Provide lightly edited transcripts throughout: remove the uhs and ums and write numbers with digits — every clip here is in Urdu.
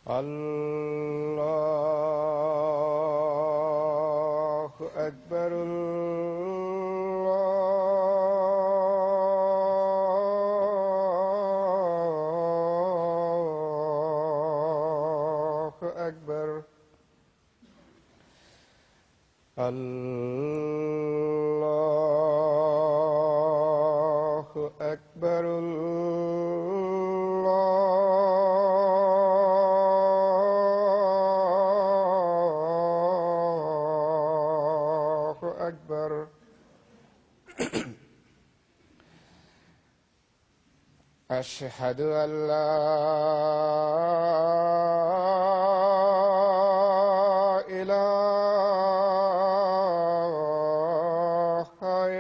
الله أكبر. الله أكبر. الله أكبر. الله أكبر. أشهد أن لا إله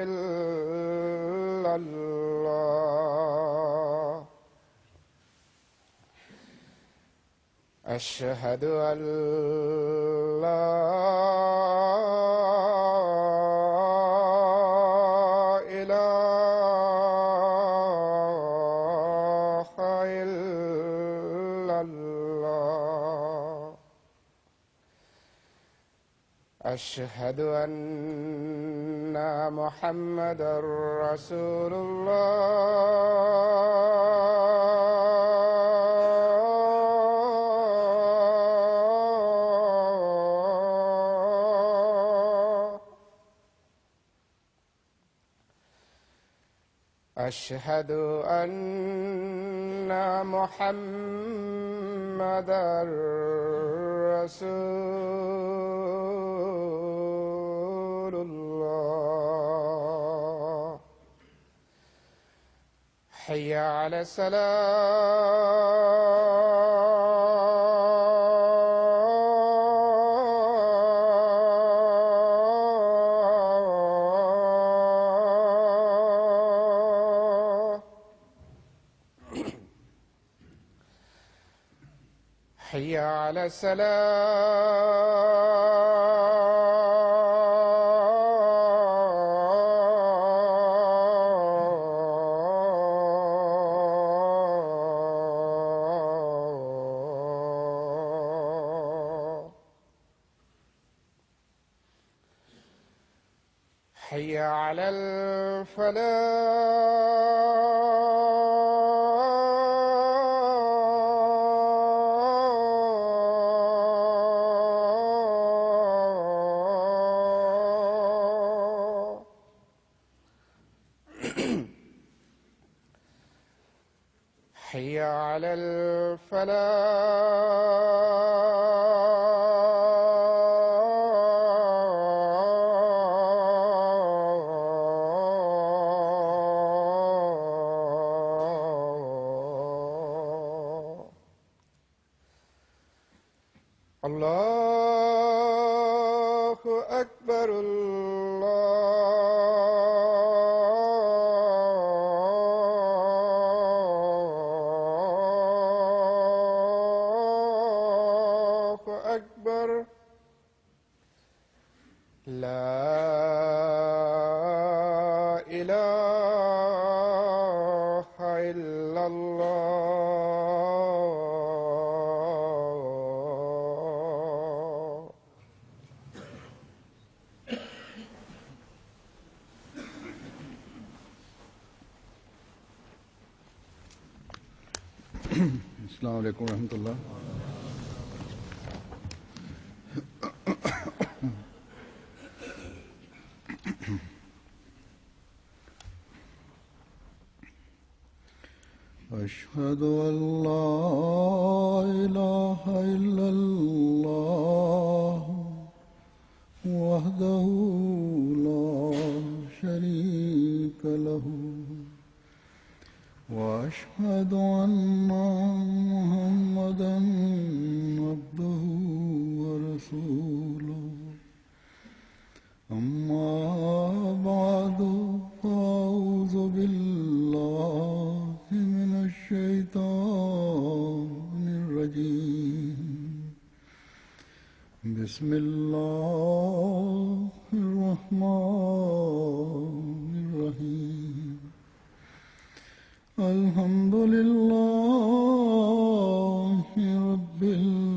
إلا الله. أشهد أن لا إله إلا الله. أشهد أن محمدًا رسول الله. أشهد أن محمدًا رسول الله. حي على الصلاة. حي على السلام. حي على الفلاح. حي على الفلاح. الله أكبر. الله أكبر. لا إله إلا الله. السلام عليكم ورحمة الله. أشهد أن لا إله إلا الله وحده لا شريك له وأشهد أن محمدًا عبده ورسوله. أما بعد فأعوذ بالله من الشيطان الرجيم. بسم الله الرحمن الرحيم. الحمد لله رب العالمين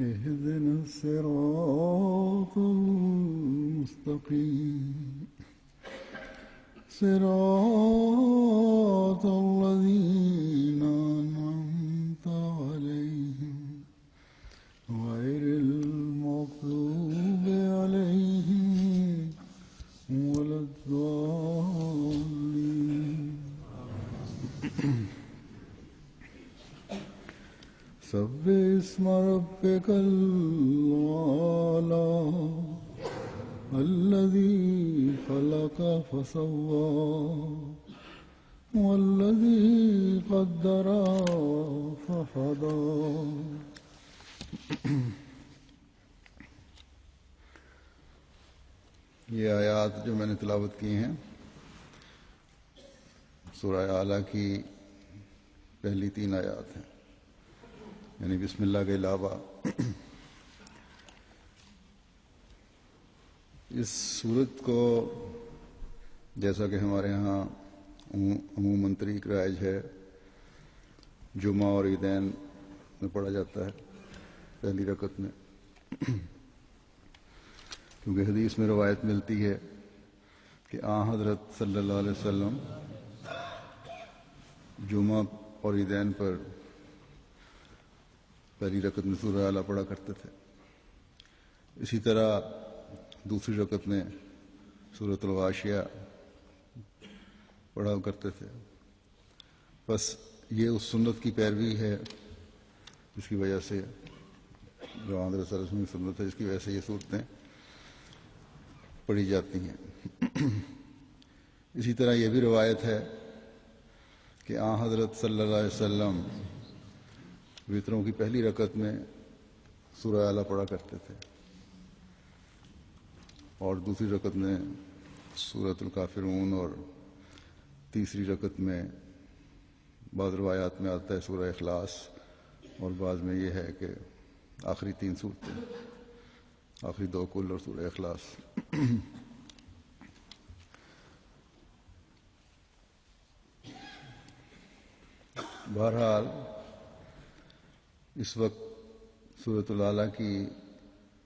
اهدنا الصراط المستقيم صراط الذين أنعمت عليهم غير المغضوب عليهم ولا الضالين. سبح اسم ربك الأعلى الذي خلق فسوى والذي قدر فهدى. یہ آیات جو میں نے تلاوت کی ہیں سورہ اعلیٰ کی پہلی 3 آیات ہیں، یعنی بسم اللہ کے علاوہ اس صورت کو جیسا کہ ہمارے ہاں عموماً طریق رائج ہے جمعہ اور عیدین میں پڑھا جاتا ہے پہلی رکعت میں، کیونکہ حدیث میں روایت ملتی ہے کہ حضرت صلی اللہ علیہ وسلم جمعہ اور عیدین پر پہلی رکعت میں سورہ اعلیٰ پڑھا کرتے تھے، اسی طرح دوسری رکعت میں سورۃ الغاشیہ پڑھا کرتے تھے. بس یہ اس سنت کی پیروی ہے جس کی وجہ سے جو حضرت صلی اللہ علیہ وسلم کی سنت ہے جس کی وجہ سے یہ صورتیں پڑھی جاتی ہیں. اسی طرح یہ بھی روایت ہے کہ حضرت صلی اللہ علیہ وسلم وطروں کی پہلی رکعت میں سورہ اعلیٰ پڑھا کرتے تھے اور دوسری رکعت میں سورۃ الکافرون اور تیسری رکعت میں بعض روایات میں آتا ہے سورہ اخلاص اور بعض میں یہ ہے کہ آخری 3 صورتیں، آخری 2 کل اور سورہ اخلاص. بہرحال اس وقت سورۃ الاعلیٰ کی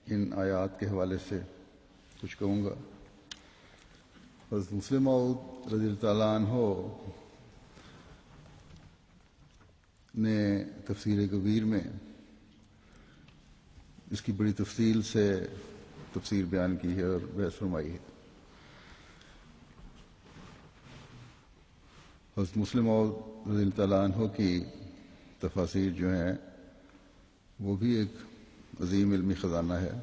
ان آیات کے حوالے سے کچھ کہوں گا. حضرت مسلم موعود رضی اللہ تعالیٰ عنہ نے تفسیر کبیر میں اس کی بڑی تفصیل سے تفسیر بیان کی ہے اور بحث فرمائی ہے. حضرت مسلم موعود رضی اللہ تعالیٰ عنہ کی تفاسیر جو ہیں وہ بھی ایک عظیم علمی خزانہ ہے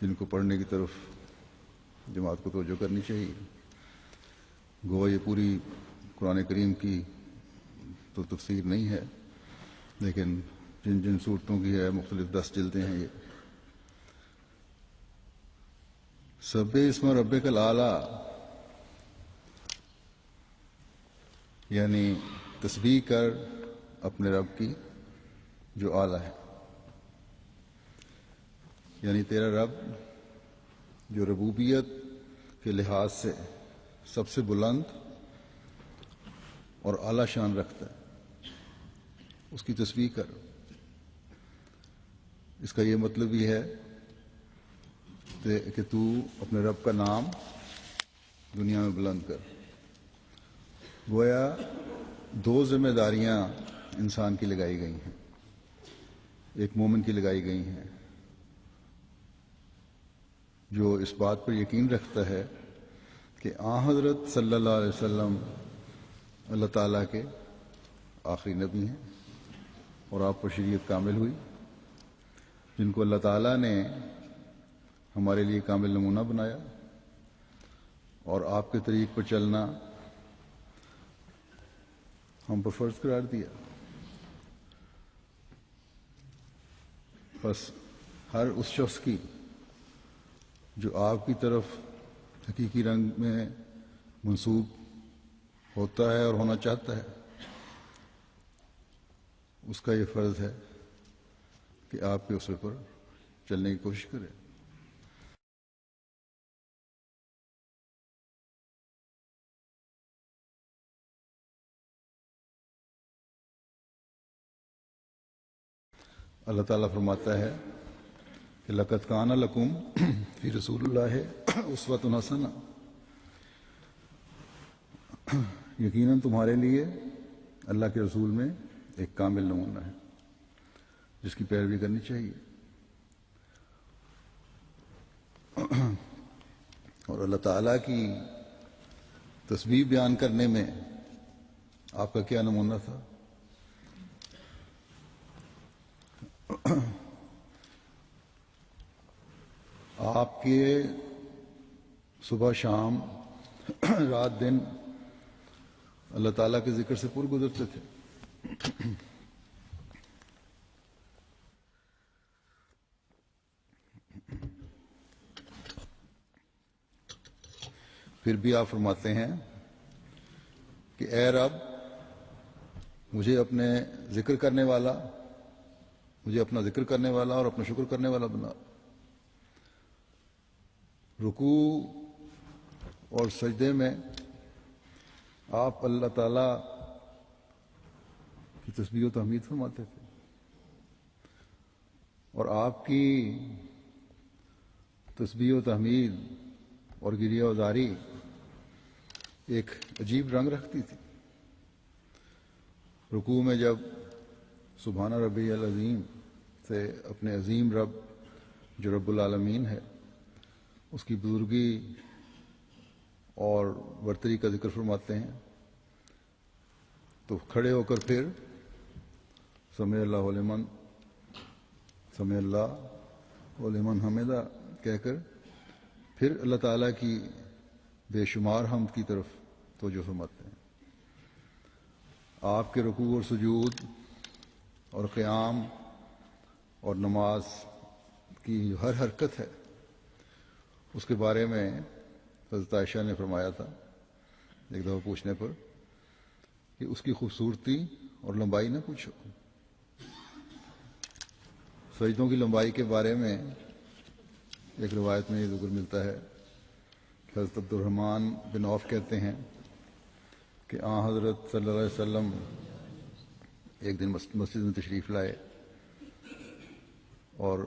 جن کو پڑھنے کی طرف جماعت کو توجہ کرنی چاہیے. گویا یہ پوری قرآن کریم کی تو تفسیر نہیں ہے، لیکن جن جن صورتوں کی ہے مختلف 10 جلدیں ہیں. یہ سبح اسم ربک الاعلیٰ یعنی تسبیح کر اپنے رب کی جو اعلیٰ ہے، یعنی تیرا رب جو ربوبیت کے لحاظ سے سب سے بلند اور اعلیٰ شان رکھتا ہے، اس کی تسبیح کر. اس کا یہ مطلب یہ ہے کہ تو اپنے رب کا نام دنیا میں بلند کر. گویا 2 ذمہ داریاں انسان کی لگائی گئی ہیں، ایک مومن کی لگائی گئی ہیں جو اس بات پر یقین رکھتا ہے کہ حضرت صلی اللہ علیہ وسلم اللہ تعالیٰ کے آخری نبی ہیں اور آپ پر شریعت کامل ہوئی، جن کو اللہ تعالیٰ نے ہمارے لیے کامل نمونہ بنایا اور آپ کے طریق پر چلنا ہم پر فرض قرار دیا. بس ہر اس شخص کی جو آپ کی طرف حقیقی رنگ میں منسوب ہوتا ہے اور ہونا چاہتا ہے، اس کا یہ فرض ہے کہ آپ کے اسوے پر چلنے کی کوشش کرے. اللہ تعالیٰ فرماتا ہے کہ لقد کان لکم فی رسول اللہ اسوۃ حسنہ، یقیناً تمہارے لیے اللہ کے رسول میں ایک کامل نمونہ ہے جس کی پیروی کرنی چاہیے۔ اور اللہ تعالیٰ کی تسبیح بیان کرنے میں آپ کا کیا نمونہ تھا؟ آپ کے صبح شام رات دن اللہ تعالیٰ کے ذکر سے پر گزرتے تھے۔ پھر بھی آپ فرماتے ہیں کہ اے رب مجھے اپنے ذکر کرنے والا، مجھے اپنا ذکر کرنے والا اور اپنا شکر کرنے والا بنا۔ رکوع اور سجدے میں آپ اللہ تعالیٰ کی تسبیح و تحمید فرماتے تھے، اور آپ کی تسبیح و تحمید اور گریہ وزاری ایک عجیب رنگ رکھتی تھی۔ رکوع میں جب سبحان ربی العظیم سے اپنے عظیم رب جو رب العالمین ہے اس کی بزرگی اور برتری کا ذکر فرماتے ہیں، تو کھڑے ہو کر پھر سمع اللہ لمن حمدہ کہہ کر پھر اللہ تعالیٰ کی بے شمار حمد کی طرف توجہ فرماتے ہیں۔ آپ کے رکوع اور سجود اور قیام اور نماز کی جو ہر حرکت ہے اس کے بارے میں حضرت عائشہ نے فرمایا تھا ایک دفعہ پوچھنے پر کہ اس کی خوبصورتی اور لمبائی نہ پوچھو۔ سجدوں کی لمبائی کے بارے میں ایک روایت میں یہ ذکر ملتا ہے کہ حضرت عبد الرحمن بن عوف کہتے ہیں کہ حضرت صلی اللہ علیہ وسلم ایک دن مسجد میں تشریف لائے اور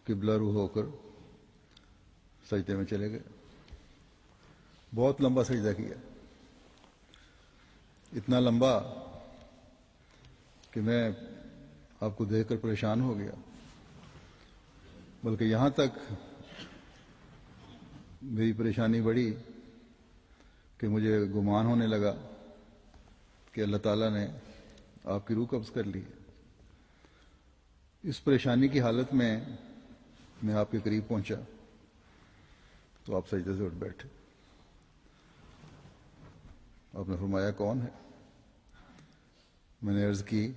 قبلہ رو ہو کر سجدے میں چلے گئے۔ بہت لمبا سجدہ کیا، اتنا لمبا کہ میں آپ کو دیکھ کر پریشان ہو گیا، بلکہ یہاں تک میری پریشانی بڑھی کہ مجھے گمان ہونے لگا کہ اللہ تعالیٰ نے آپ کی روح قبض کر لی۔ اس پریشانی کی حالت میں میں آپ کے قریب پہنچا تو آپ سجدے سے اٹھ بیٹھے۔ آپ نے فرمایا کون ہے؟ میں نے عرض کی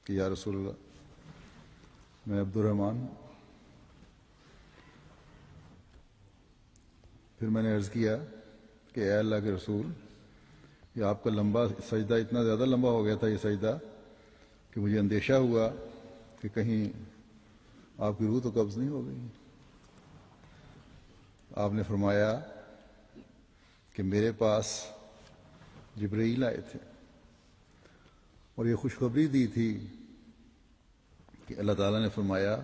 کہ یا رسول اللہ میں عبد الرحمن ہوں۔ پھر میں نے عرض کیا کہ اے اللہ کے رسول، یہ آپ کا لمبا سجدہ اتنا زیادہ لمبا ہو گیا تھا یہ سجدہ کہ مجھے اندیشہ ہوا کہ کہیں آپ کی روح تو قبض نہیں ہو گئی۔ آپ نے فرمایا کہ میرے پاس جبرائیل آئے تھے اور یہ خوشخبری دی تھی کہ اللہ تعالیٰ نے فرمایا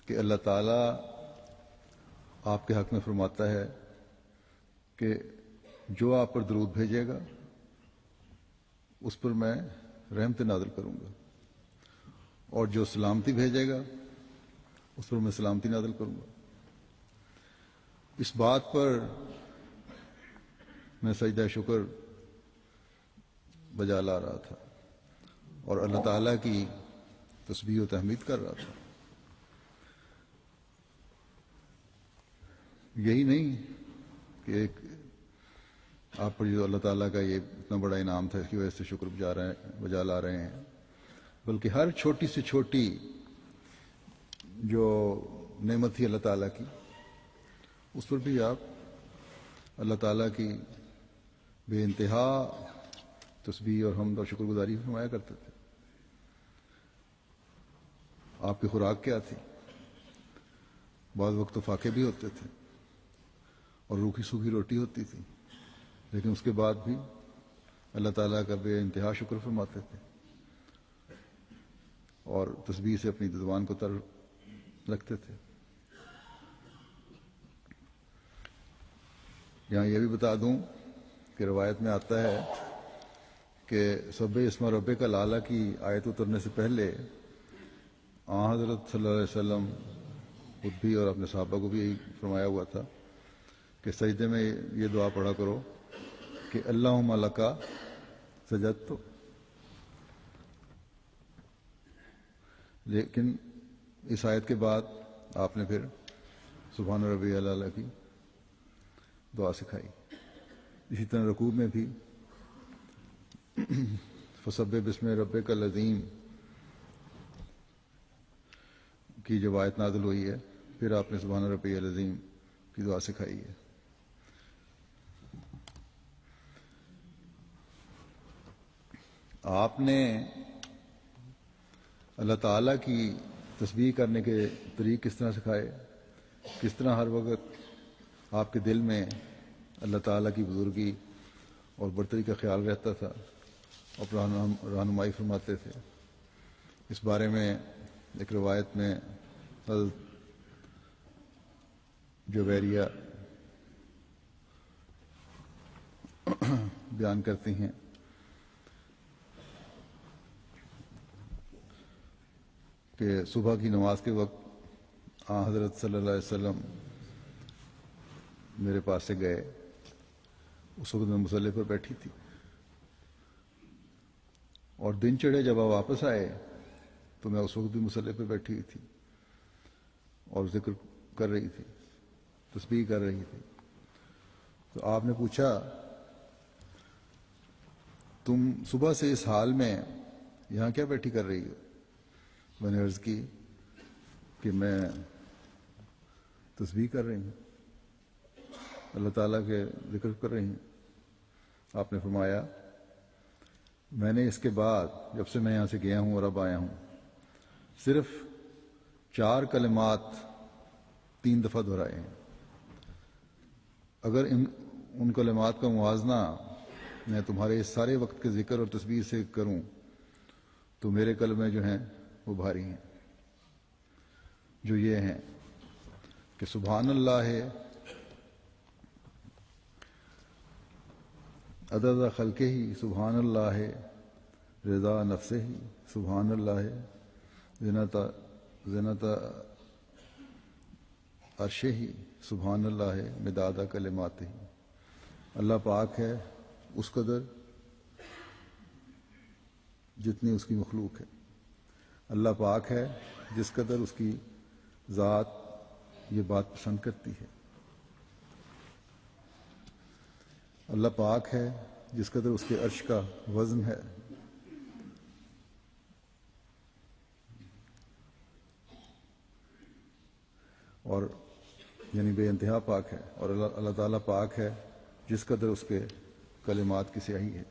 کہ اللہ تعالیٰ آپ کے حق میں فرماتا ہے کہ جو آپ پر درود بھیجے گا اس پر میں رحمت نازل کروں گا، اور جو سلامتی بھیجے گا اس پر میں سلامتی نازل کروں گا۔ اس بات پر میں سجدہ شکر بجا لا رہا تھا اور اللہ تعالیٰ کی تسبیح و تحمید کر رہا تھا۔ یہی نہیں کہ ایک آپ پر جو اللہ تعالیٰ کا یہ اتنا بڑا انعام تھا اس کی وجہ سے شکر بجا لا رہے ہیں، بلکہ ہر چھوٹی سے چھوٹی جو نعمت تھی اللہ تعالیٰ کی اس پر بھی آپ اللہ تعالیٰ کی بے انتہا تسبیح اور حمد اور شکر گزاری فرمایا کرتے تھے۔ آپ کی خوراک کیا تھی؟ بعض وقت تو فاقے بھی ہوتے تھے اور روکھی سوکھی روٹی ہوتی تھی، لیکن اس کے بعد بھی اللہ تعالیٰ کا بے انتہا شکر فرماتے تھے۔ اور تسبیح سے اپنی زبان کو تر رکھتے تھے. یہاں یہ بھی بتا دوں کہ روایت میں آتا ہے کہ سبح اسم ربک الاعلی کی آیت اترنے سے پہلے حضرت صلی اللہ علیہ وسلم خود بھی اور اپنے صحابہ کو بھی یہی فرمایا ہوا تھا کہ سجدے میں یہ دعا پڑھا کرو کہ اللہم لکا سجدت. لیکن اس آیت کے بعد آپ نے پھر سبحان ربی الاعلی کی دعا سکھائی. اسی طرح رکوع میں بھی فسبح بسم ربک العظیم کی جب آیت نازل ہوئی ہے پھر آپ نے سبحان ربی العظیم کی دعا سکھائی ہے. آپ نے اللہ تعالیٰ کی تسبیح کرنے کے طریق کس طرح سکھائے, کس طرح ہر وقت آپ کے دل میں اللہ تعالیٰ کی بزرگی اور برتری کا خیال رہتا تھا اور رہنمائی فرماتے تھے. اس بارے میں ایک روایت میں حضرت جویریہ بیان کرتی ہیں کہ صبح کی نماز کے وقت حضرت صلی اللہ علیہ وسلم میرے پاس سے گئے. اس وقت میں مصلی پر بیٹھی تھی اور دن چڑھے جب آپ واپس آئے تو میں اس وقت بھی مصلی پر بیٹھی ہوئی تھی اور ذکر کر رہی تھی, تسبیح کر رہی تھی. تو آپ نے پوچھا تم صبح سے اس حال میں یہاں کیا بیٹھی کر رہی ہو؟ میں نے عرض کی کہ میں تسبیح کر رہی ہوں, اللہ تعالیٰ کے ذکر کر رہی ہوں. آپ نے فرمایا میں نے اس کے بعد جب سے میں یہاں سے گیا ہوں اور اب آیا ہوں صرف 4 کلمات 3 دفعہ دہرائے ہیں. اگر ان کلمات کا موازنہ میں تمہارے اس سارے وقت کے ذکر اور تسبیح سے کروں تو میرے کلمے جو ہیں وہ بھاری ہیں, جو یہ ہیں کہ سبحان اللہ ہے عدد خلقہ ہی, سبحان اللہ ہے رضا نفسہ ہی, سبحان اللہ ہے زنت عرشہ ہی, سبحان اللہ ہے مداد کلماتہ ہی. اللہ پاک ہے اس قدر جتنی اس کی مخلوق ہے, اللہ پاک ہے جس قدر اس کی ذات یہ بات پسند کرتی ہے, اللہ پاک ہے جس قدر اس کے عرش کا وزن ہے, اور یعنی بے انتہا پاک ہے, اور اللہ تعالیٰ پاک ہے جس قدر اس کے کلمات کی سیاہی ہے.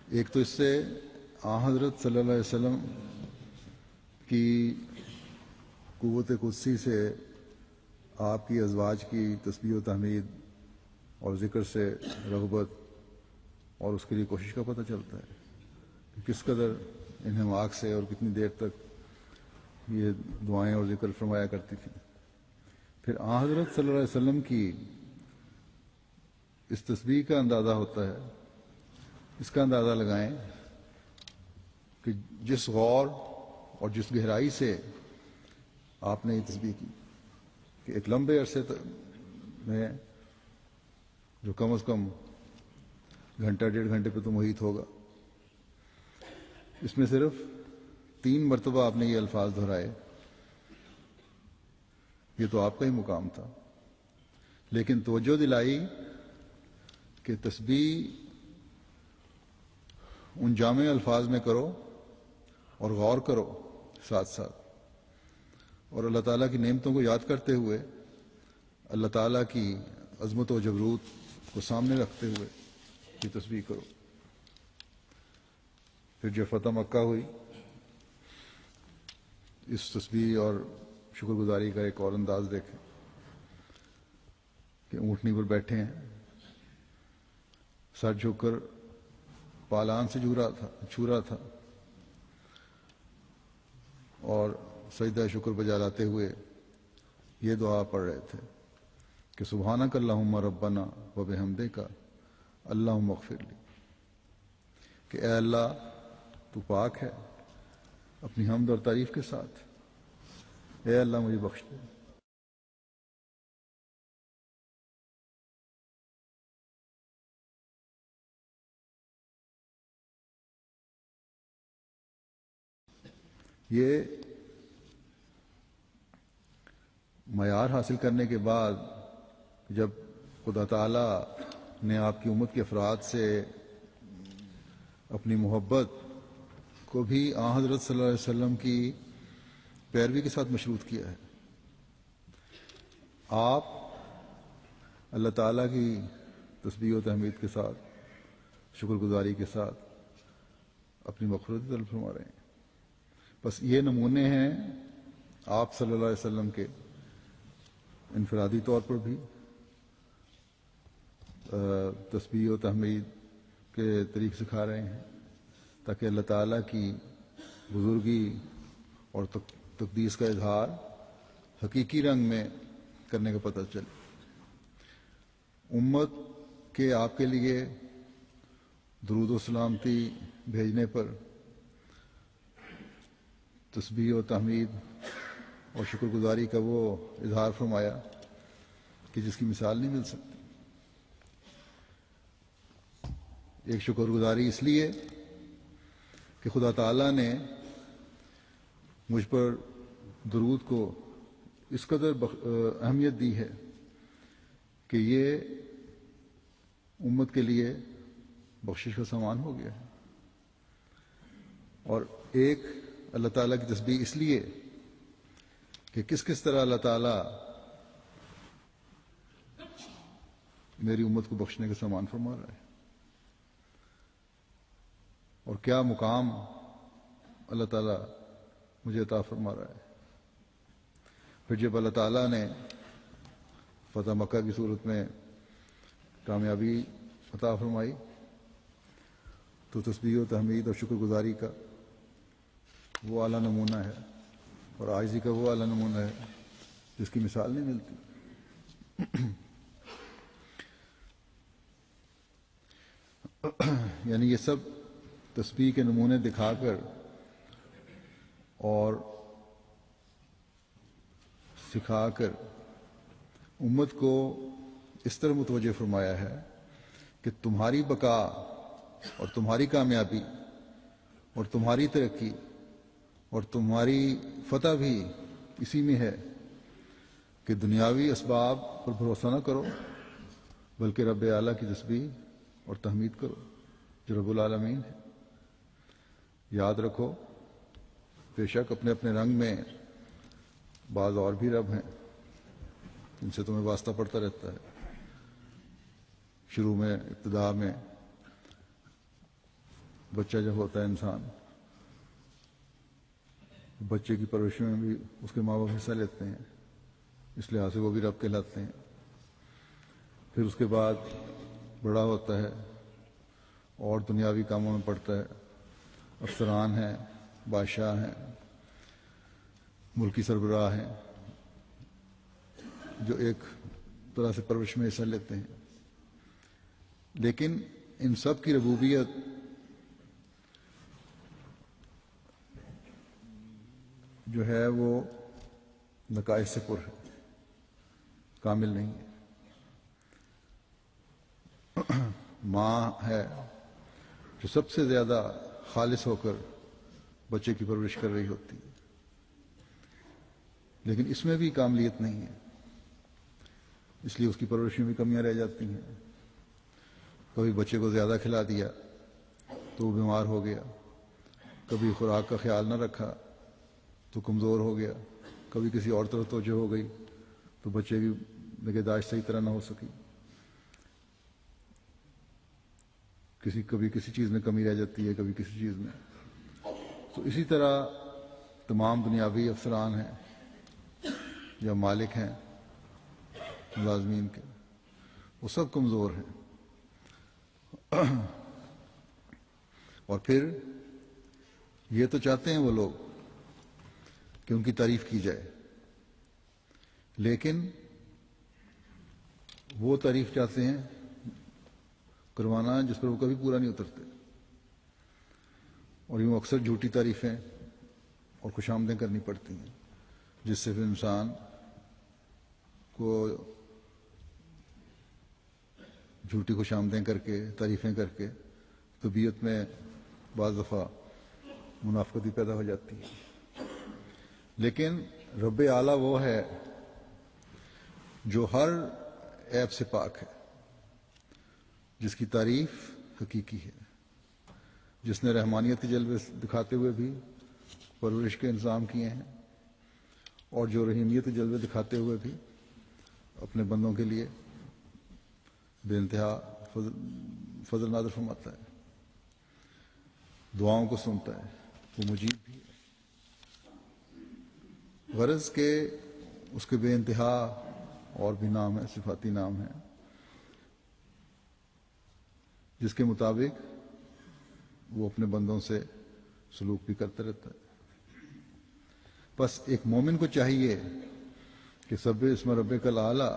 ایک تو اس سے حضرت صلی اللہ علیہ وسلم کی قوت قدسی سے آپ کی ازواج کی تسبیح و تحمید اور ذکر سے رغبت اور اس کے لیے کوشش کا پتہ چلتا ہے کہ کس قدر انہماک سے اور کتنی دیر تک یہ دعائیں اور ذکر فرمایا کرتی تھیں. پھر حضرت صلی اللہ علیہ وسلم کی اس تسبیح کا اندازہ ہوتا ہے, اس کا اندازہ لگائیں کہ جس غور اور جس گہرائی سے آپ نے یہ تسبیح کی کہ ایک لمبے عرصے میں جو کم از کم گھنٹہ 1.5 گھنٹے پہ تو محیط ہوگا, اس میں صرف 3 مرتبہ آپ نے یہ الفاظ دہرائے. یہ تو آپ کا ہی مقام تھا, لیکن توجہ دلائی کہ تسبیح ان جامع الفاظ میں کرو اور غور کرو ساتھ ساتھ, اور اللہ تعالیٰ کی نعمتوں کو یاد کرتے ہوئے اللہ تعالیٰ کی عظمت و جبروت کو سامنے رکھتے ہوئے یہ تسبیح کرو. پھر جب فتح مکہ ہوئی اس تسبیح اور شکر گزاری کا ایک اور انداز دیکھیں کہ اونٹنی پر بیٹھے ہیں, سر جھک کر پالان سے چھو رہا تھا اور سجدہ شکر بجا لاتے ہوئے یہ دعا پڑھ رہے تھے کہ سبحانک اللہم ربنا و بحمدک اللہم اغفر لی، کہ اے اللہ تو پاک ہے اپنی حمد اور تعریف کے ساتھ، اے اللہ مجھے بخش دے۔ یہ معیار حاصل کرنے کے بعد جب خدا تعالیٰ نے آپ کی امت کے افراد سے اپنی محبت کو بھی آن حضرت صلی اللہ علیہ وسلم کی پیروی کے ساتھ مشروط کیا ہے، آپ اللہ تعالیٰ کی تسبیح و تحمید کے ساتھ، شکر گزاری کے ساتھ اپنی مغفرت طلب فرما رہے ہیں۔ بس یہ نمونے ہیں آپ صلی اللہ علیہ وسلم کے، انفرادی طور پر بھی تسبیح و تحمید کے طریق سکھا رہے ہیں تاکہ اللہ تعالیٰ کی بزرگی اور تقدیس کا اظہار حقیقی رنگ میں کرنے کا پتہ چلے۔ امت کے آپ کے لیے درود و سلامتی بھیجنے پر تسبیح و تحمید اور شکر گزاری کا وہ اظہار فرمایا کہ جس کی مثال نہیں مل سکتی۔ ایک شکر گزاری اس لیے کہ خدا تعالیٰ نے مجھ پر درود کو اس قدر اہمیت دی ہے کہ یہ امت کے لیے بخشش کا سامان ہو گیا ہے، اور ایک اللہ تعالیٰ کی تسبیح اس لیے کہ کس طرح اللہ تعالیٰ میری امت کو بخشنے کا سامان فرما رہا ہے اور کیا مقام اللہ تعالیٰ مجھے عطا فرما رہا ہے۔ پھر جب اللہ تعالیٰ نے فتح مکہ کی صورت میں کامیابی عطا فرمائی تو تسبیح و تحمید اور شکر گزاری کا وہ اعلیٰ نمونہ ہے اور عاجزی کا وہ اعلیٰ نمونہ ہے جس کی مثال نہیں ملتی۔ یعنی یہ سب تسبیح کے نمونے دکھا کر اور سکھا کر امت کو اس طرح متوجہ فرمایا ہے کہ تمہاری بقا اور تمہاری کامیابی اور تمہاری ترقی اور تمہاری فتح بھی اسی میں ہے کہ دنیاوی اسباب پر بھروسہ نہ کرو بلکہ رب اعلیٰ کی تسبیح اور تحمید کرو جو رب العالمین ہے۔ یاد رکھو بے شک اپنے اپنے رنگ میں بعض اور بھی رب ہیں جن سے تمہیں واسطہ پڑتا رہتا ہے۔ شروع میں، ابتدا میں بچہ جب ہوتا ہے انسان، بچے کی پرورش میں بھی اس کے ماں باپ حصہ لیتے ہیں، اس لحاظ سے وہ بھی رب کہلاتے ہیں۔ پھر اس کے بعد بڑا ہوتا ہے اور دنیاوی کاموں میں پڑتا ہے، افسران ہیں، بادشاہ ہیں، ملکی سربراہ ہیں جو ایک طرح سے پرورش میں حصہ لیتے ہیں، لیکن ان سب کی ربوبیت جو ہے وہ نقائص سے پر ہے، کامل نہیں ہے۔ ماں ہے جو سب سے زیادہ خالص ہو کر بچے کی پرورش کر رہی ہوتی ہے، لیکن اس میں بھی کاملیت نہیں ہے، اس لیے اس کی پرورش میں بھی کمیاں رہ جاتی ہیں۔ کبھی بچے کو زیادہ کھلا دیا تو وہ بیمار ہو گیا، کبھی خوراک کا خیال نہ رکھا تو کمزور ہو گیا، کبھی کسی اور طرف توجہ ہو گئی تو بچے کی نگہداشت صحیح طرح نہ ہو سکی، کبھی کسی چیز میں کمی رہ جاتی ہے، کبھی کسی چیز میں۔ تو اسی طرح تمام دنیاوی افسران ہیں یا مالک ہیں ملازمین کے، وہ سب کمزور ہیں۔ اور پھر یہ تو چاہتے ہیں وہ لوگ کہ ان کی تعریف کی جائے، لیکن وہ تعریف چاہتے ہیں کروانا جس پر وہ کبھی پورا نہیں اترتے، اور یوں اکثر جھوٹی تعریفیں اور خوش آمدیں کرنی پڑتی ہیں، جس سے پھر انسان کو جھوٹی خوش آمدیں کر کے تعریفیں کر کے طبیعت میں بعض دفعہ منافقتی پیدا ہو جاتی ہے۔ لیکن رب اعلیٰ وہ ہے جو ہر عیب سے پاک ہے، جس کی تعریف حقیقی ہے، جس نے رحمانیت کے جلوے دکھاتے ہوئے بھی پرورش کے انتظام کیے ہیں، اور جو رحیمیت کے جلوے دکھاتے ہوئے بھی اپنے بندوں کے لیے بے انتہا فضل نازل فرماتا ہے، دعاؤں کو سنتا ہے، وہ مجیب بھی ہے۔ غرض کہ اس کے بے انتہا اور بھی نام ہے، صفاتی نام ہے، جس کے مطابق وہ اپنے بندوں سے سلوک بھی کرتا رہتا ہے۔ بس ایک مومن کو چاہیے کہ سب اسم ربک الاعلی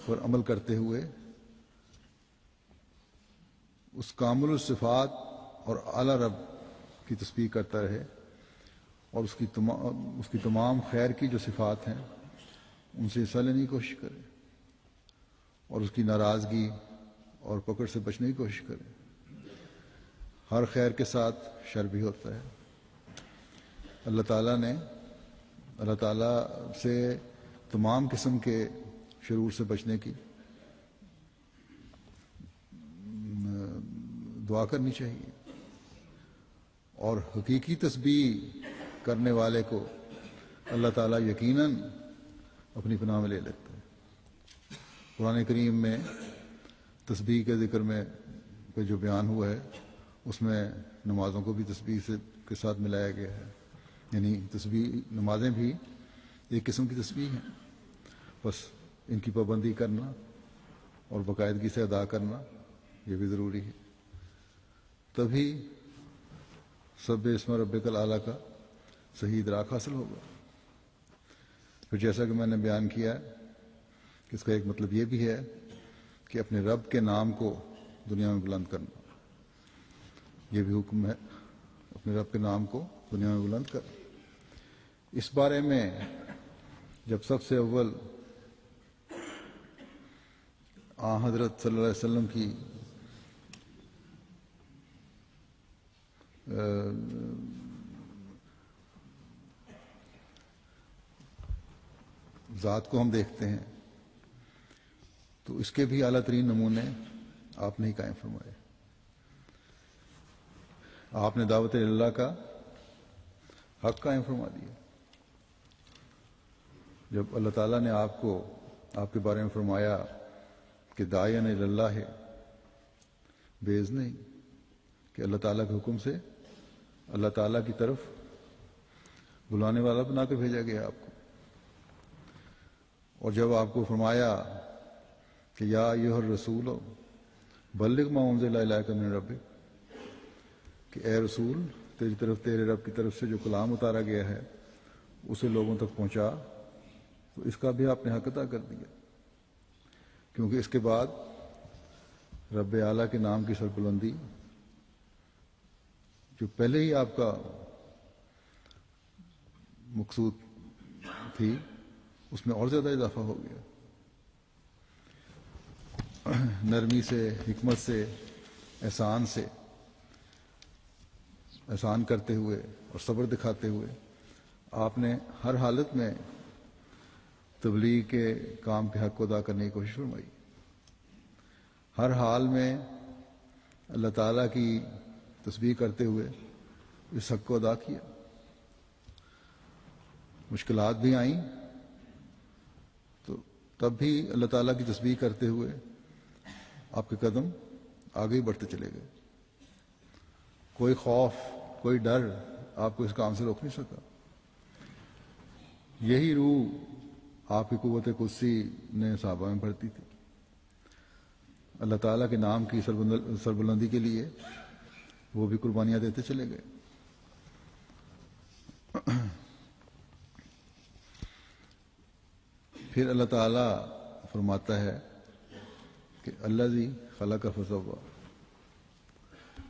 پر عمل کرتے ہوئے اس کامل الصفات اور اعلی رب کی تسبیح کرتا رہے، اور اس کی تمام خیر کی جو صفات ہیں ان سے حصہ لینے کی کوشش کرے، اور اس کی ناراضگی اور پکڑ سے بچنے کی کوشش کرے۔ ہر خیر کے ساتھ شر بھی ہوتا ہے۔ اللہ تعالیٰ سے تمام قسم کے شرور سے بچنے کی دعا کرنی چاہیے، اور حقیقی تسبیح کرنے والے کو اللہ تعالیٰ یقیناً اپنی پناہ میں لے لیتا ہے۔ قرآن کریم میں تسبیح کے ذکر میں پہ جو بیان ہوا ہے اس میں نمازوں کو بھی تسبیح کے ساتھ ملایا گیا ہے، یعنی نمازیں بھی ایک قسم کی تسبیح ہیں، بس ان کی پابندی کرنا اور باقاعدگی سے ادا کرنا یہ بھی ضروری ہے، تبھی سب اسم ربک الاعلی کا صحیح ادراک حاصل ہوگا۔ پھر جیسا کہ میں نے بیان کیا کہ اس کا ایک مطلب یہ بھی ہے کہ اپنے رب کے نام کو دنیا میں بلند کرنا، یہ بھی حکم ہے، اپنے رب کے نام کو دنیا میں بلند کر۔ اس بارے میں جب سب سے اول حضرت صلی اللہ علیہ وسلم کی ذات کو ہم دیکھتے ہیں تو اس کے بھی اعلیٰ ترین نمونے آپ نے ہی قائم فرمائے۔ آپ نے دعوت اللہ کا حق قائم فرما دیا۔ جب اللہ تعالیٰ نے آپ کے بارے میں فرمایا کہ داعین الی اللہ ہے، بیز نہیں، کہ اللہ تعالیٰ کے حکم سے اللہ تعالیٰ کی طرف بلانے والا بنا کر بھیجا گیا آپ کو، اور جب آپ کو فرمایا کہ یا ایھا الرسول بلغ ما انزل الیک من ربک، کہ اے رسول تیری طرف تیرے رب کی طرف سے جو کلام اتارا گیا ہے اسے لوگوں تک پہنچا، تو اس کا بھی آپ نے حق ادا کر دیا، کیونکہ اس کے بعد رب اعلیٰ کے نام کی سربلندی جو پہلے ہی آپ کا مقصود تھی اس میں اور زیادہ اضافہ ہو گیا۔ نرمی سے، حکمت سے، احسان کرتے ہوئے اور صبر دکھاتے ہوئے آپ نے ہر حالت میں تبلیغ کے کام کے حق کو ادا کرنے کی کوشش فرمائی، ہر حال میں اللہ تعالیٰ کی تسبیح کرتے ہوئے اس حق کو ادا کیا۔ مشکلات بھی آئیں تو تب بھی اللہ تعالیٰ کی تسبیح کرتے ہوئے آپ کے قدم آگے ہی بڑھتے چلے گئے، کوئی خوف، کوئی ڈر آپ کو اس کام سے روک نہیں سکا۔ یہی روح آپ کی قوت قدسی نے صحابہ میں بڑھتی تھی۔ اللہ تعالیٰ کے نام کی سربلندی کے لیے وہ بھی قربانیاں دیتے چلے گئے. پھر اللہ تعالیٰ فرماتا ہے کہ الذی خلق فسوی،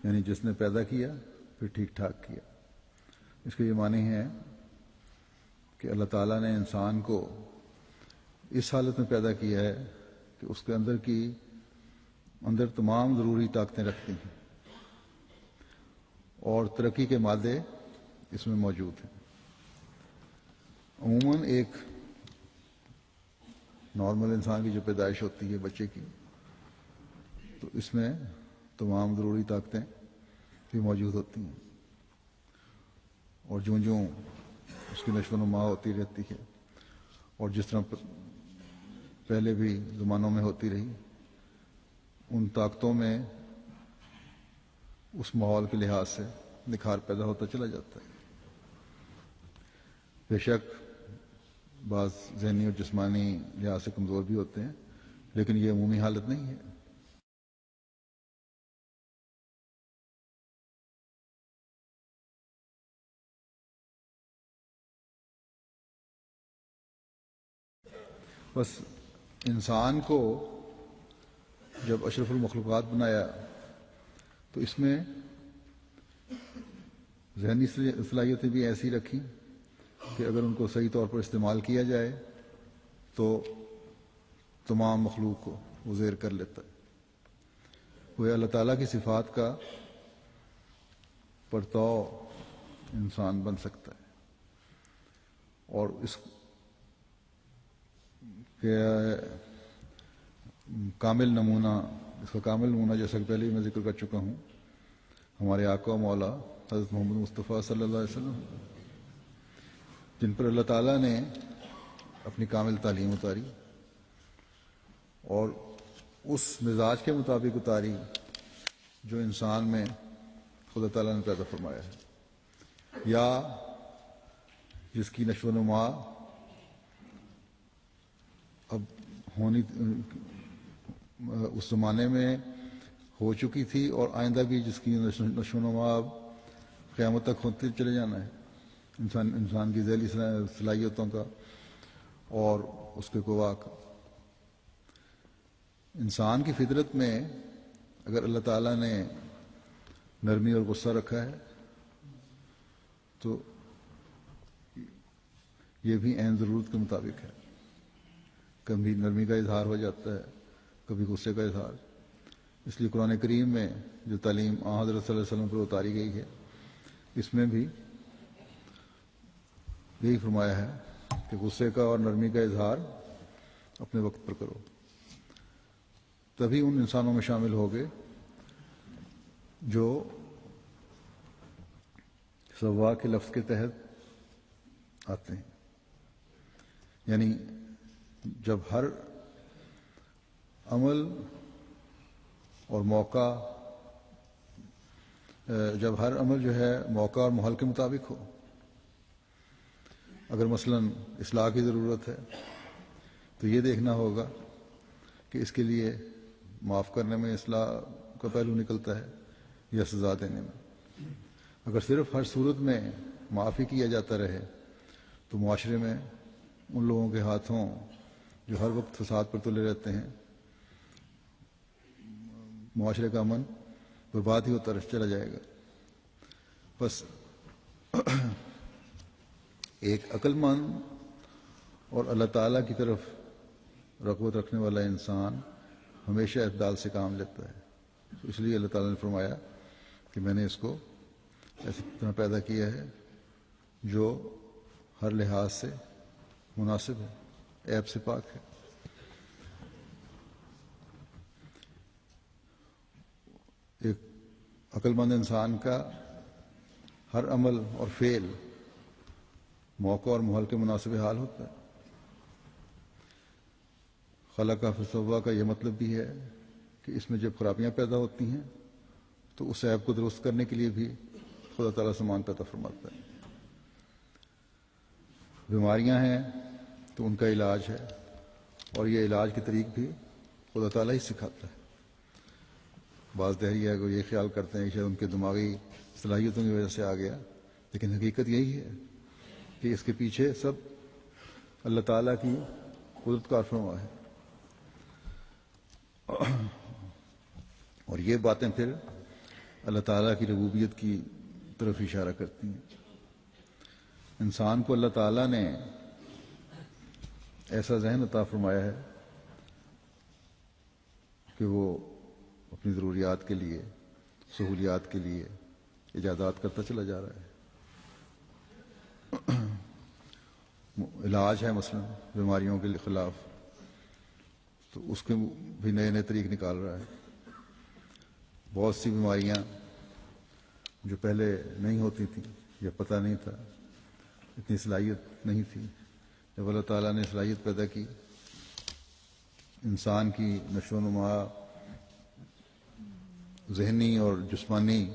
یعنی جس نے پیدا کیا پھر ٹھیک ٹھاک کیا. اس کے یہ معنی ہے کہ اللہ تعالیٰ نے انسان کو اس حالت میں پیدا کیا ہے کہ اس کے اندر تمام ضروری طاقتیں رکھتی ہیں اور ترقی کے مادے اس میں موجود ہیں. عموماً ایک نارمل انسان کی جو پیدائش ہوتی ہے بچے کی، تو اس میں تمام ضروری طاقتیں بھی موجود ہوتی ہیں، اور جوں جوں اس کی نشو و نما ہوتی رہتی ہے اور جس طرح پہلے بھی زمانوں میں ہوتی رہی، ان طاقتوں میں اس ماحول کے لحاظ سے نکھار پیدا ہوتا چلا جاتا ہے. بے شک بعض ذہنی اور جسمانی لحاظ سے کمزور بھی ہوتے ہیں، لیکن یہ عمومی حالت نہیں ہے. بس انسان کو جب اشرف المخلوقات بنایا تو اس میں ذہنی صلاحیتیں بھی ایسی رکھی کہ اگر ان کو صحیح طور پر استعمال کیا جائے تو تمام مخلوق کو وہ زیر کر لیتا ہے. وہ اللہ تعالیٰ کی صفات کا پرتاؤ انسان بن سکتا ہے، اور اس کے کامل نمونہ، اس کا کامل نمونہ جیسا کہ پہلے ہی میں ذکر کر چکا ہوں، ہمارے آقا و مولا حضرت محمد مصطفیٰ صلی اللہ علیہ وسلم، جن پر اللہ تعالیٰ نے اپنی کامل تعلیم اتاری اور اس مزاج کے مطابق اتاری جو انسان میں خدا تعالیٰ نے پیدا فرمایا ہے، یا جس کی نشو و نما اب ہونی اس زمانے میں ہو چکی تھی اور آئندہ بھی جس کی نشو و نما اب قیامت تک ہوتے چلے جانا ہے، انسان کی ذیلی صلاحیتوں کا اور اس کے قوا کا. انسان کی فطرت میں اگر اللہ تعالیٰ نے نرمی اور غصہ رکھا ہے تو یہ بھی عین ضرورت کے مطابق ہے. کبھی نرمی کا اظہار ہو جاتا ہے، کبھی غصے کا اظہار. اس لیے قرآن کریم میں جو تعلیم حضرت صلی اللہ علیہ وسلم پر اتاری گئی ہے، اس میں بھی یہی فرمایا ہے کہ غصے کا اور نرمی کا اظہار اپنے وقت پر کرو، تبھی ان انسانوں میں شامل ہوگے جو سوا کے لفظ کے تحت آتے ہیں. یعنی جب ہر عمل اور موقع جو ہے موقع اور ماحول کے مطابق ہو. اگر مثلا اصلاح کی ضرورت ہے تو یہ دیکھنا ہوگا کہ اس کے لیے معاف کرنے میں اصلاح کا پہلو نکلتا ہے یا سزا دینے میں. اگر صرف ہر صورت میں معاف ہی کیا جاتا رہے تو معاشرے میں ان لوگوں کے ہاتھوں جو ہر وقت فساد پر تلے رہتے ہیں، معاشرے کا امن برباد ہی ہوتا چلا جائے گا. بس ایک عقل مند اور اللہ تعالیٰ کی طرف رغبت رکھنے والا انسان ہمیشہ اعتدال سے کام لیتا ہے. اس لیے اللہ تعالیٰ نے فرمایا کہ میں نے اس کو ایسی طرح پیدا کیا ہے جو ہر لحاظ سے مناسب ہے، عیب سے پاک ہے. ایک عقل مند انسان کا ہر عمل اور فعل موقع اور ماحول کے مناسب حال ہوتا ہے. خلق فسوی کا یہ مطلب بھی ہے کہ اس میں جب خرابیاں پیدا ہوتی ہیں تو اس عیب کو درست کرنے کے لیے بھی خدا تعالیٰ سامان پیدا فرماتا ہے. بیماریاں ہیں تو ان کا علاج ہے، اور یہ علاج کے طریق بھی خدا تعالیٰ ہی سکھاتا ہے. بعض دہریہ کو یہ خیال کرتے ہیں کہ شاید ان کے دماغی صلاحیتوں کی وجہ سے آ گیا، لیکن حقیقت یہی ہے کہ اس کے پیچھے سب اللہ تعالیٰ کی قدرت کار فرما ہے. اور یہ باتیں پھر اللہ تعالیٰ کی ربوبیت کی طرف اشارہ کرتی ہیں. انسان کو اللہ تعالیٰ نے ایسا ذہن عطا فرمایا ہے کہ وہ اپنی ضروریات کے لیے، سہولیات کے لیے ایجادات کرتا چلا جا رہا ہے. علاج ہے مثلا بیماریوں کے خلاف، تو اس کے بھی نئے نئے طریق نکال رہا ہے. بہت سی بیماریاں جو پہلے نہیں ہوتی تھیں یا پتہ نہیں تھا، اتنی صلاحیت نہیں تھی، جب اللہ تعالیٰ نے صلاحیت پیدا کی، انسان کی نشو و نما، ذہنی اور جسمانی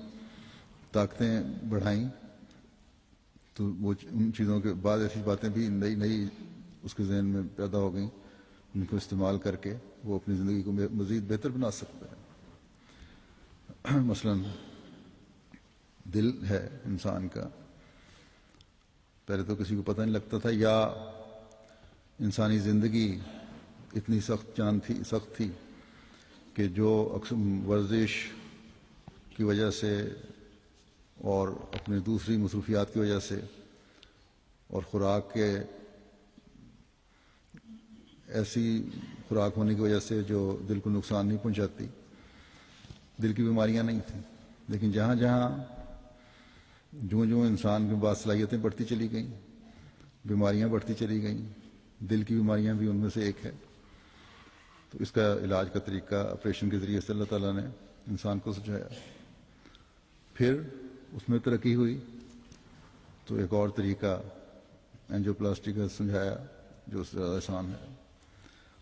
طاقتیں بڑھائیں، تو وہ ان چیزوں کے بعد ایسی باتیں بھی نئی نئی اس کے ذہن میں پیدا ہو گئیں، ان کو استعمال کر کے وہ اپنی زندگی کو مزید بہتر بنا سکتا ہے. مثلا دل ہے انسان کا، پہلے تو کسی کو پتہ نہیں لگتا تھا، یا انسانی زندگی اتنی سخت تھی کہ جو اکثر ورزش کی وجہ سے اور اپنے دوسری مصروفیات کی وجہ سے اور خوراک کے ایسی خوراک ہونے کی وجہ سے جو دل کو نقصان نہیں پہنچاتی، دل کی بیماریاں نہیں تھیں. لیکن جہاں جہاں جو انسان کے بعض صلاحیتیں بڑھتی چلی گئیں، بیماریاں بڑھتی چلی گئیں، دل کی بیماریاں بھی ان میں سے ایک ہے. تو اس کا علاج کا طریقہ آپریشن کے ذریعے سے اللہ تعالیٰ نے انسان کو سمجھایا. پھر اس میں ترقی ہوئی تو ایک اور طریقہ اینجیوپلاسٹی کا سمجھایا جو اس سے زیادہ آسان ہے،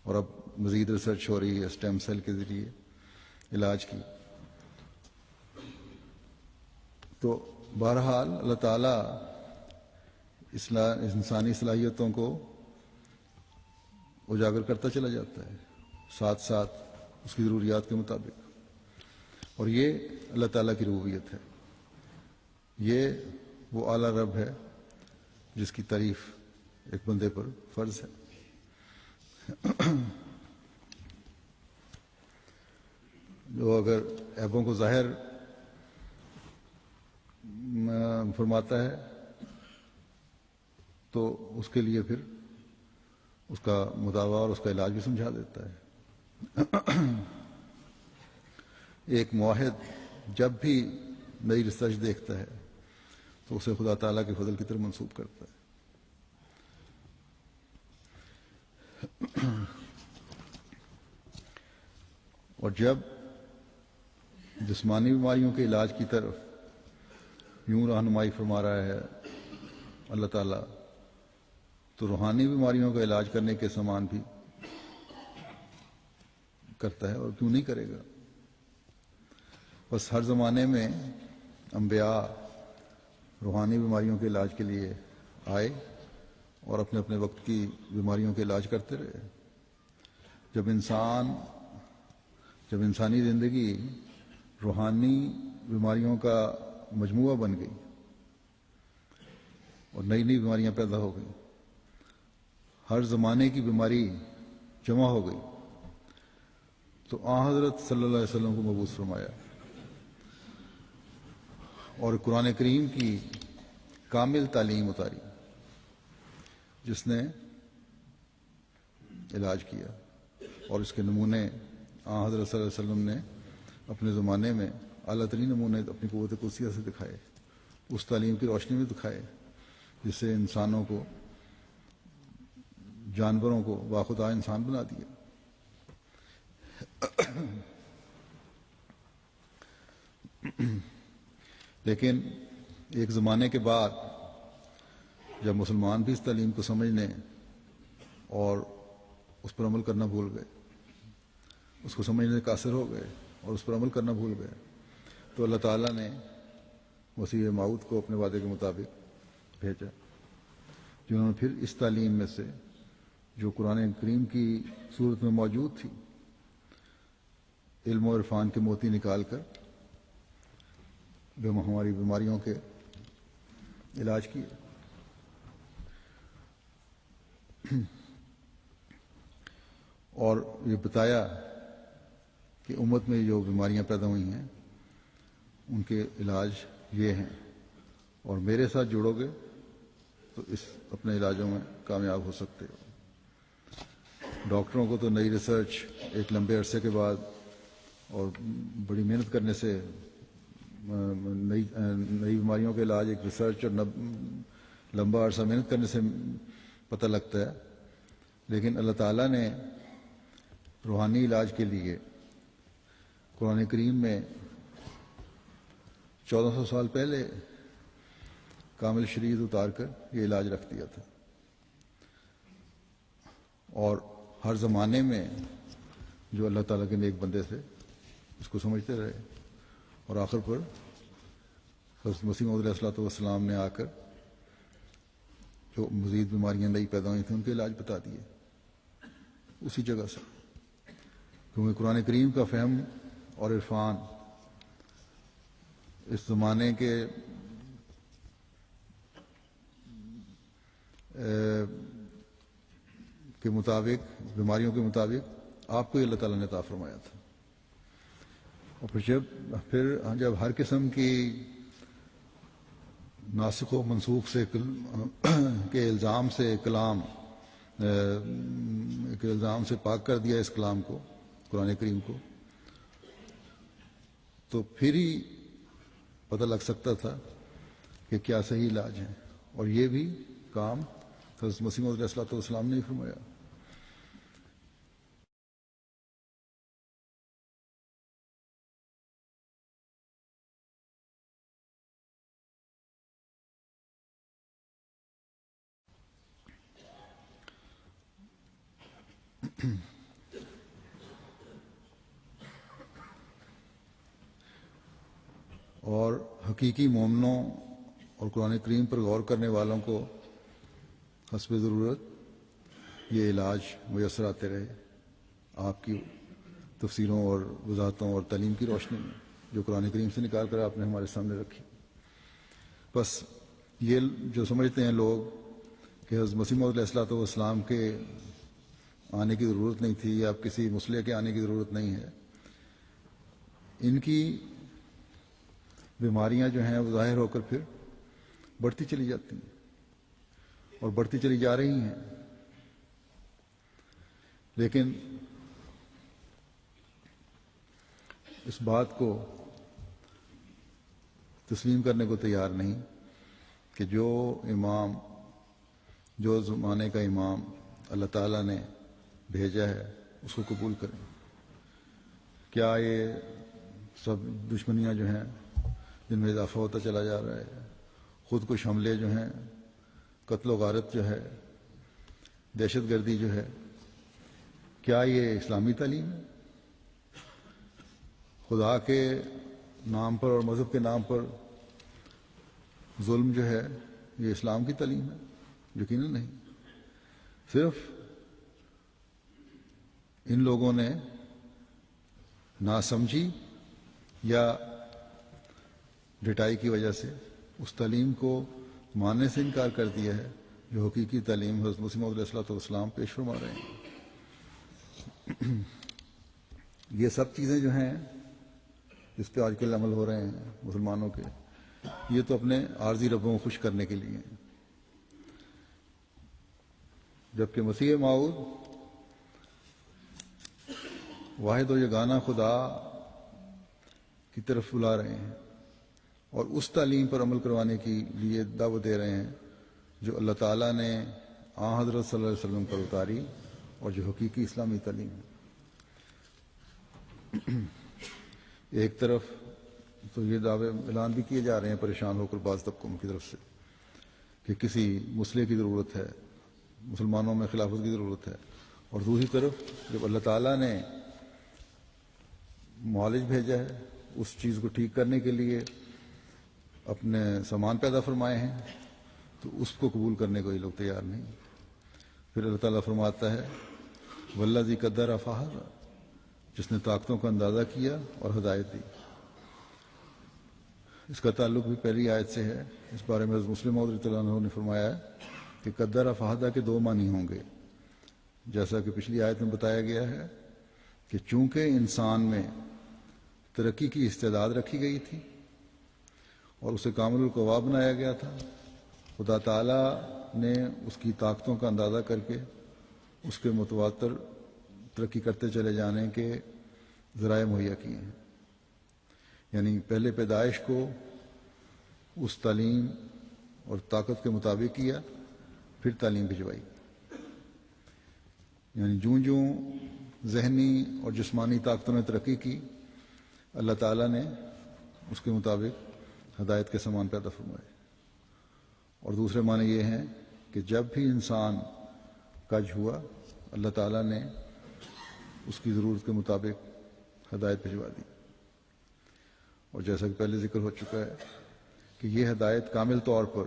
اور اب مزید ریسرچ ہو رہی ہے اسٹیم سیل کے ذریعے علاج کی. تو بہرحال اللہ تعالیٰ انسانی صلاحیتوں کو اجاگر کرتا چلا جاتا ہے، ساتھ ساتھ اس کی ضروریات کے مطابق. اور یہ اللہ تعالیٰ کی ربوبیت ہے. یہ وہ اعلیٰ رب ہے جس کی تعریف ایک بندے پر فرض ہے. جو اگر عیبوں کو ظاہر فرماتا ہے تو اس کے لیے پھر اس کا مداوع اور اس کا علاج بھی سمجھا دیتا ہے. ایک موحد جب بھی نئی ریسرچ دیکھتا ہے تو اسے خدا تعالیٰ کے فضل کی طرف منسوب کرتا ہے. اور جب جسمانی بیماریوں کے علاج کی طرف یوں رہنمائی فرما رہا ہے اللہ تعالیٰ، تو روحانی بیماریوں کا علاج کرنے کے سامان بھی کرتا ہے، اور کیوں نہیں کرے گا. بس ہر زمانے میں انبیاء روحانی بیماریوں کے علاج کے لیے آئے اور اپنے اپنے وقت کی بیماریوں کے علاج کرتے رہے. جب انسانی زندگی روحانی بیماریوں کا مجموعہ بن گئی اور نئی نئی بیماریاں پیدا ہو گئیں، ہر زمانے کی بیماری جمع ہو گئی، تو حضرت صلی اللہ علیہ وسلم کو مبعوث فرمایا اور قرآن کریم کی کامل تعلیم اتاری جس نے علاج کیا. اور اس کے نمونے حضرت صلی اللہ علیہ وسلم نے اپنے زمانے میں اعلیٰ ترین نمونے اپنی قوت قدسیہ سے دکھائے، اس تعلیم کی روشنی میں دکھائے جس سے انسانوں کو، جانوروں کو باخدا انسان بنا دیا. لیکن ایک زمانے کے بعد جب مسلمان بھی اس تعلیم کو سمجھنے اور اس پر عمل کرنا بھول گئے، اس کو سمجھنے قاصر ہو گئے اور اس پر عمل کرنا بھول گئے، تو اللہ تعالیٰ نے مسیح موعود کو اپنے وعدے کے مطابق بھیجا، جنہوں نے پھر اس تعلیم میں سے جو قرآن کریم کی صورت میں موجود تھی علم و عرفان کے موتی نکال کر ہماری بیماریوں کے علاج کیے. اور یہ بتایا کہ امت میں جو بیماریاں پیدا ہوئی ہیں ان کے علاج یہ ہیں، اور میرے ساتھ جڑو گے تو اس اپنے علاجوں میں کامیاب ہو سکتے ہو. ڈاکٹروں کو تو نئی ریسرچ ایک لمبے عرصے کے بعد اور بڑی محنت کرنے سے نئی بیماریوں کے علاج ایک ریسرچ اور لمبا عرصہ محنت کرنے سے پتہ لگتا ہے، لیکن اللہ تعالیٰ نے روحانی علاج کے لیے قرآن کریم میں 1400 سال پہلے کامل شریعت اتار کر یہ علاج رکھ دیا تھا. اور ہر زمانے میں جو اللہ تعالیٰ کے نیک بندے تھے اس کو سمجھتے رہے، اور آخر پر حضرت مسیح موعود علیہ الصلوۃ والسلام نے آ کر جو مزید بیماریاں نئی پیدا ہوئی تھیں ان کے علاج بتا دیے اسی جگہ سے. کیونکہ قرآن کریم کا فہم اور عرفان اس زمانے کے مطابق، بیماریوں کے مطابق آپ کو اللہ تعالیٰ نے عطا فرمایا تھا. اور پھر جب ہر قسم کی ناسخ و منسوخ سے کے الزام سے الزام سے پاک کر دیا اس کلام کو، قرآن کریم کو، تو پھر ہی پتہ لگ سکتا تھا کہ کیا صحیح علاج ہے. اور یہ بھی کام حضرت مسیح موعود علیہ الصلوۃ والسلام نے ہی فرمایا. اور حقیقی مومنوں اور قرآن کریم پر غور کرنے والوں کو حسب ضرورت یہ علاج میسر آتے رہے آپ کی تفسیروں اور وضاحتوں اور تعلیم کی روشنی میں جو قرآن کریم سے نکال کر آپ نے ہمارے سامنے رکھی. بس یہ جو سمجھتے ہیں لوگ کہ حضرت مسیح موعود علیہ الصلوۃ والسلام کے آنے کی ضرورت نہیں تھی یا کسی مصلح کے آنے کی ضرورت نہیں ہے، ان کی بیماریاں جو ہیں وہ ظاہر ہو کر پھر بڑھتی چلی جاتی ہیں اور بڑھتی چلی جا رہی ہیں. لیکن اس بات کو تسلیم کرنے کو تیار نہیں کہ جو زمانے کا امام اللہ تعالیٰ نے بھیجا ہے اس کو قبول کریں. کیا یہ سب دشمنیاں جو ہیں جن میں اضافہ ہوتا چلا جا رہا ہے، خود کش حملے جو ہیں، قتل و غارت جو ہے، دہشت گردی جو ہے، کیا یہ اسلامی تعلیم ہے؟ خدا کے نام پر اور مذہب کے نام پر ظلم جو ہے یہ اسلام کی تعلیم ہے؟ یقیناً نہیں. صرف ان لوگوں نے ناسمجھی یا ڈٹائی کی وجہ سے اس تعلیم کو ماننے سے انکار کر دیا ہے جو حقیقی تعلیم حضرت مسیح موعود علیہ الصلوۃ والسلام پیش فرما رہے ہیں. یہ سب چیزیں جو ہیں جس پہ آج کل عمل ہو رہے ہیں مسلمانوں کے، یہ تو اپنے عارضی ربوں کو خوش کرنے کے لیے ہیں، جبکہ مسیح موعود واحد و یگانہ خدا کی طرف بلا رہے ہیں اور اس تعلیم پر عمل کروانے کے لیے دعوت دے رہے ہیں جو اللہ تعالیٰ نے حضرت صلی اللہ علیہ وسلم پر اتاری اور جو حقیقی اسلامی تعلیم ہے. ایک طرف تو یہ دعوے اعلان بھی کیے جا رہے ہیں پریشان ہو کر بعض طبقوں کی طرف سے کہ کسی مصلح کی ضرورت ہے، مسلمانوں میں خلافت کی ضرورت ہے، اور دوسری طرف جب اللہ تعالیٰ نے معالج بھیجا ہے اس چیز کو ٹھیک کرنے کے لیے اپنے سامان پیدا فرمائے ہیں تو اس کو قبول کرنے کو یہ لوگ تیار نہیں. پھر اللہ تعالیٰ فرماتا ہے والذی قدر فہد، جس نے طاقتوں کا اندازہ کیا اور ہدایت دی۔ اس کا تعلق بھی پہلی آیت سے ہے۔ اس بارے میں حضرت مسلم موعود رضی اللہ عنہ نے فرمایا ہے کہ قدر فہدہ کے دو معنی ہوں گے، جیسا کہ پچھلی آیت میں بتایا گیا ہے کہ چونکہ انسان میں ترقی کی استعداد رکھی گئی تھی اور اسے کامل القوا بنایا گیا تھا، خدا تعالیٰ نے اس کی طاقتوں کا اندازہ کر کے اس کے متواتر ترقی کرتے چلے جانے کے ذرائع مہیا کیے ہیں۔ یعنی پہلے پیدائش کو اس تعلیم اور طاقت کے مطابق کیا، پھر تعلیم بھجوائی۔ یعنی جوں جوں ذہنی اور جسمانی طاقتوں نے ترقی کی، اللہ تعالیٰ نے اس کے مطابق ہدایت کے سامان پیدا فرمائے۔ اور دوسرے معنی یہ ہیں کہ جب بھی انسان کج ہوا، اللہ تعالیٰ نے اس کی ضرورت کے مطابق ہدایت بھجوا دی۔ اور جیسا کہ پہلے ذکر ہو چکا ہے کہ یہ ہدایت کامل طور پر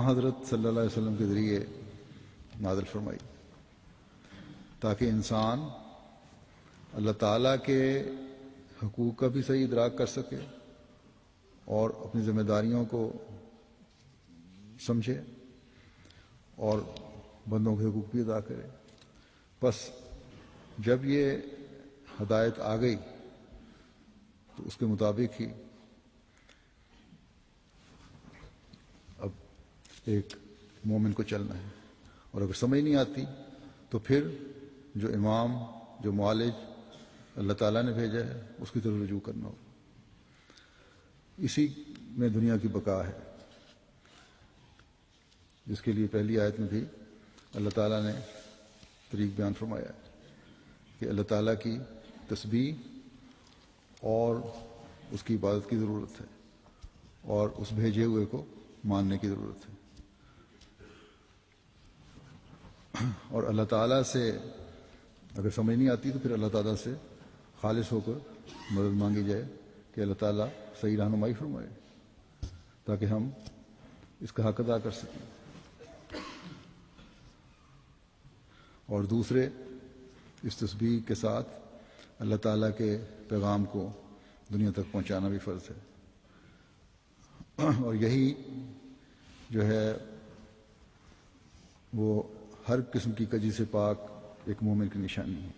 حضرت صلی اللہ علیہ وسلم کے ذریعے نازل فرمائی، تاکہ انسان اللہ تعالیٰ کے حقوق کا بھی صحیح ادراک کر سکے اور اپنی ذمہ داریوں کو سمجھے اور بندوں کے حقوق بھی ادا کرے۔ بس جب یہ ہدایت آ گئی تو اس کے مطابق ہی اب ایک مومن کو چلنا ہے، اور اگر سمجھ نہیں آتی تو پھر جو امام، جو معالج اللہ تعالیٰ نے بھیجا ہے اس کی طرف رجوع کرنا ہوگا۔ اسی میں دنیا کی بقا ہے، جس کے لیے پہلی آیت میں بھی اللہ تعالیٰ نے طریق بیان فرمایا ہے کہ اللہ تعالیٰ کی تسبیح اور اس کی عبادت کی ضرورت ہے اور اس بھیجے ہوئے کو ماننے کی ضرورت ہے۔ اور اللہ تعالیٰ سے اگر سمجھ نہیں آتی تو پھر اللہ تعالیٰ سے خالص ہو کر مدد مانگی جائے کہ اللہ تعالیٰ صحیح رہنمائی فرمائے تاکہ ہم اس کا حق ادا کر سکیں۔ اور دوسرے، اس تسبیح کے ساتھ اللہ تعالیٰ کے پیغام کو دنیا تک پہنچانا بھی فرض ہے، اور یہی جو ہے وہ ہر قسم کی کجی سے پاک ایک مومن کی نشانی ہے۔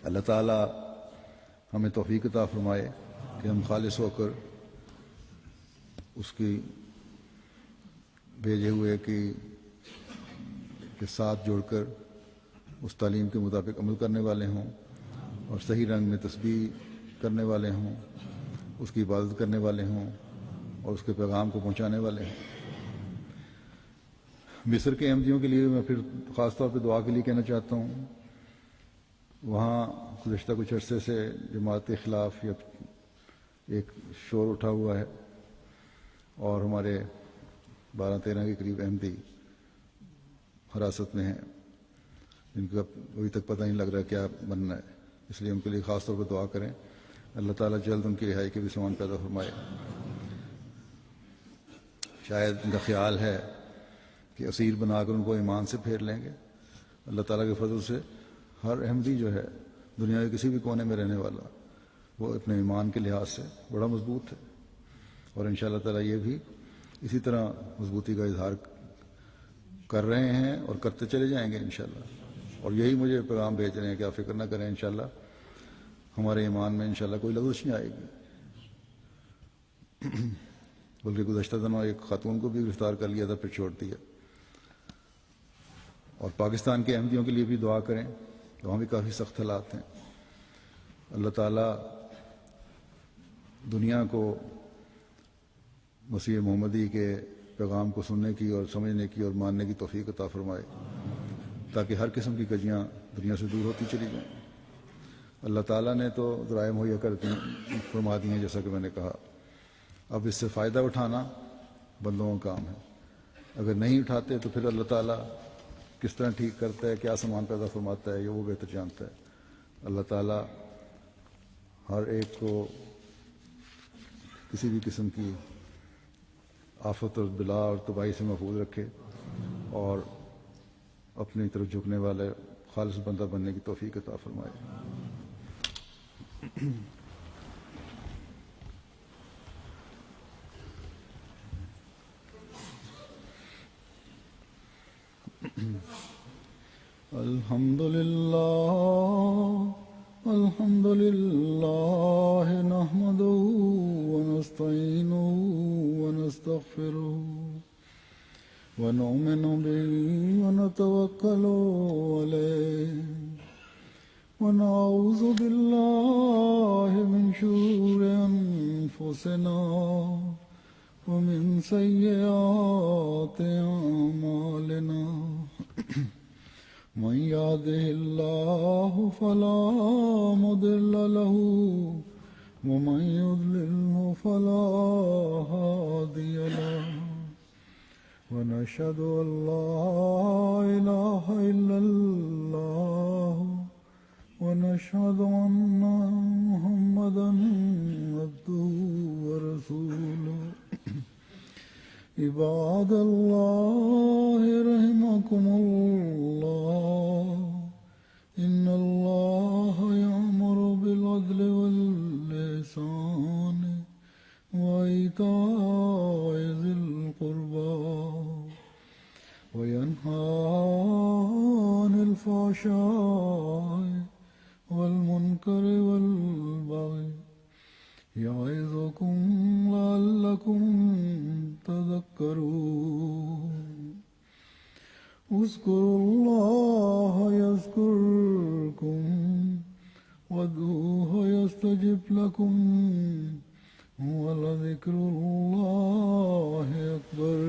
اللہ تعالیٰ ہمیں توفیق عطا فرمائے کہ ہم خالص ہو کر اس کی بھیجے ہوئے کے ساتھ جوڑ کر اس تعلیم کے مطابق عمل کرنے والے ہوں اور صحیح رنگ میں تسبیح کرنے والے ہوں، اس کی عبادت کرنے والے ہوں اور اس کے پیغام کو پہنچانے والے ہوں۔ مصر کے احمدیوں کے لیے میں پھر خاص طور پہ دعا کے لیے کہنا چاہتا ہوں۔ وہاں گزشتہ کچھ عرصے سے جماعت کے خلاف ایک شور اٹھا ہوا ہے اور ہمارے 12-13 کے قریب احمدی حراست میں ہیں، جن کا ابھی تک پتہ نہیں لگ رہا کیا بننا ہے، اس لیے ان کے لیے خاص طور پہ دعا کریں۔ اللہ تعالیٰ جلد ان کی رہائی کے بھی سامان پیدا فرمائے۔ شاید ان کا خیال ہے کہ اسیر بنا کر ان کو ایمان سے پھیر لیں گے۔ اللہ تعالیٰ کے فضل سے ہر احمدی جو ہے دنیا کے کسی بھی کونے میں رہنے والا، وہ اپنے ایمان کے لحاظ سے بڑا مضبوط ہے، اور انشاءاللہ تعالیٰ یہ بھی اسی طرح مضبوطی کا اظہار کر رہے ہیں اور کرتے چلے جائیں گے انشاءاللہ۔ اور یہی مجھے پیغام بھیج رہے ہیں کہ آپ فکر نہ کریں، انشاءاللہ ہمارے ایمان میں انشاءاللہ کوئی لغزش نہیں آئے گی۔ بلکہ گزشتہ دنوں ایک خاتون کو بھی گرفتار کر لیا تھا، پھر چھوڑ دیا۔ اور پاکستان کے احمدیوں کے لیے بھی دعا کریں، وہاں بھی کافی سخت حالات ہیں۔ اللہ تعالیٰ دنیا کو مسیح محمدی کے پیغام کو سننے کی اور سمجھنے کی اور ماننے کی توفیق عطا فرمائے، تاکہ ہر قسم کی کجیاں دنیا سے دور ہوتی چلی جائیں۔ اللہ تعالیٰ نے تو ذرائع مہیا فرما دی ہیں، جیسا کہ میں نے کہا، اب اس سے فائدہ اٹھانا بندوں کا کام ہے۔ اگر نہیں اٹھاتے تو پھر اللہ تعالیٰ کس طرح ٹھیک کرتا ہے، کیا سامان پیدا فرماتا ہے، یہ وہ بہتر جانتا ہے۔ اللہ تعالیٰ ہر ایک کو کسی بھی قسم کی آفت اور بلا اور تباہی سے محفوظ رکھے، اور اپنی طرف جھکنے والے خالص بندہ بننے کی توفیق عطا فرمائے. الحمد لله نحمده ونستعينه ونستغفره ونؤمن به ونتوكل عليه ونعوذ بالله من شرور أنفسنا ومن سيئات أعمالنا من يهده الله فلا مضل له ومن يضلله فلا هادي له ونشهد أن لا إله إلا الله ونشهد أن محمدا عبده ورسوله. عباد الله رحمكم الله إن الله يأمر بالعدل والإحسان وإيتاء ذي القربى وينهى عن الفحشاء والمنكر والبغي يعظكم لعلكم تذكرون. اذكروا الله يذكركم وادعوه يستجب لكم ولذكر الله أكبر.